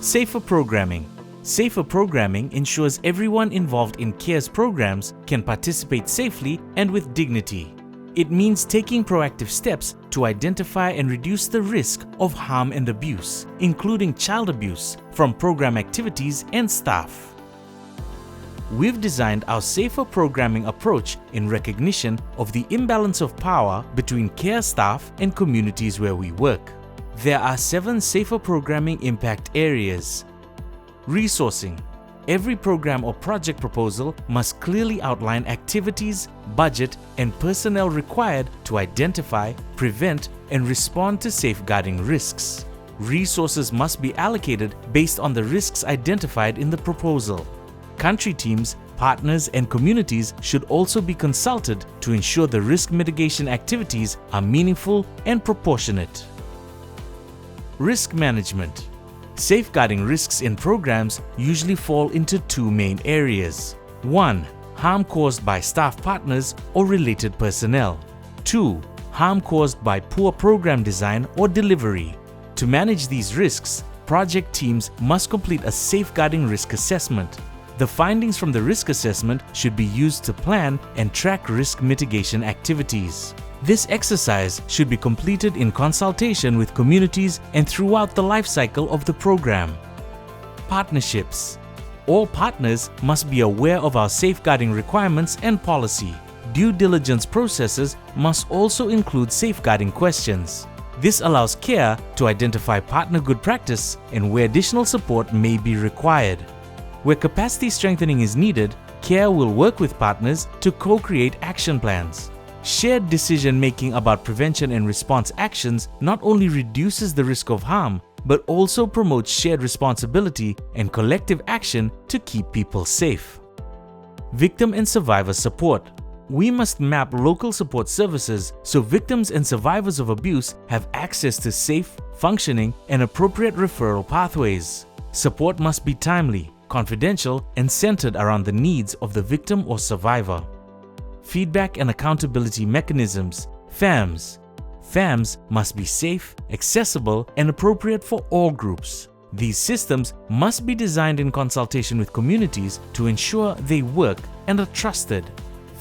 Safer programming. Safer programming ensures everyone involved in CARE's programs can participate safely and with dignity. It means taking proactive steps to identify and reduce the risk of harm and abuse, including child abuse, from program activities and staff. We've designed our safer programming approach in recognition of the imbalance of power between CARE staff and communities where we work. There are 7 safer programming impact areas. Resourcing. Every program or project proposal must clearly outline activities, budget, and personnel required to identify, prevent, and respond to safeguarding risks. Resources must be allocated based on the risks identified in the proposal. Country teams, partners, and communities should also be consulted to ensure the risk mitigation activities are meaningful and proportionate. Risk management. Safeguarding risks in programs usually fall into 2 main areas. 1. Harm caused by staff partners or related personnel. 2. Harm caused by poor program design or delivery. To manage these risks, project teams must complete a safeguarding risk assessment. The findings from the risk assessment should be used to plan and track risk mitigation activities. This exercise should be completed in consultation with communities and throughout the life cycle of the program. Partnerships. All partners must be aware of our safeguarding requirements and policy. Due diligence processes must also include safeguarding questions. This allows CARE to identify partner good practice and where additional support may be required. Where capacity strengthening is needed, CARE will work with partners to co-create action plans. Shared decision-making about prevention and response actions not only reduces the risk of harm, but also promotes shared responsibility and collective action to keep people safe. Victim and survivor support. We must map local support services so victims and survivors of abuse have access to safe, functioning, and appropriate referral pathways. Support must be timely, confidential, and centered around the needs of the victim or survivor. Feedback and accountability mechanisms, FAMs. FAMs must be safe, accessible, and appropriate for all groups. These systems must be designed in consultation with communities to ensure they work and are trusted.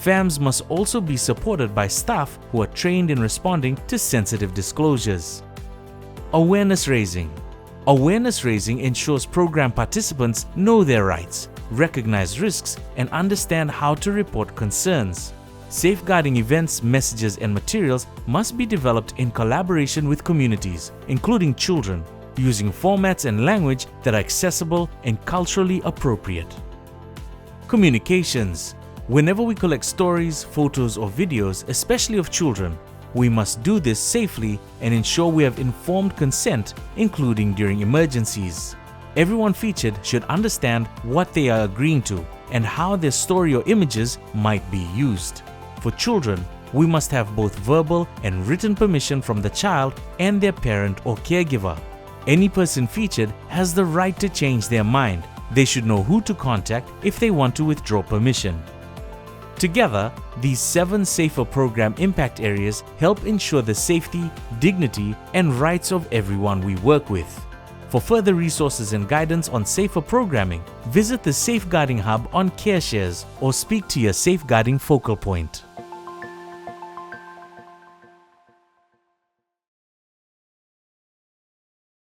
FAMs must also be supported by staff who are trained in responding to sensitive disclosures. Awareness raising. Awareness raising ensures program participants know their rights, recognize risks, and understand how to report concerns. Safeguarding events, messages, and materials must be developed in collaboration with communities, including children, using formats and language that are accessible and culturally appropriate. Communications. Whenever we collect stories, photos, or videos, especially of children, we must do this safely and ensure we have informed consent, including during emergencies. Everyone featured should understand what they are agreeing to and how their story or images might be used. For children, we must have both verbal and written permission from the child and their parent or caregiver. Any person featured has the right to change their mind. They should know who to contact if they want to withdraw permission. Together, these 7 safer program impact areas help ensure the safety, dignity, and rights of everyone we work with. For further resources and guidance on safer programming, visit the Safeguarding Hub on CareShares or speak to your safeguarding focal point.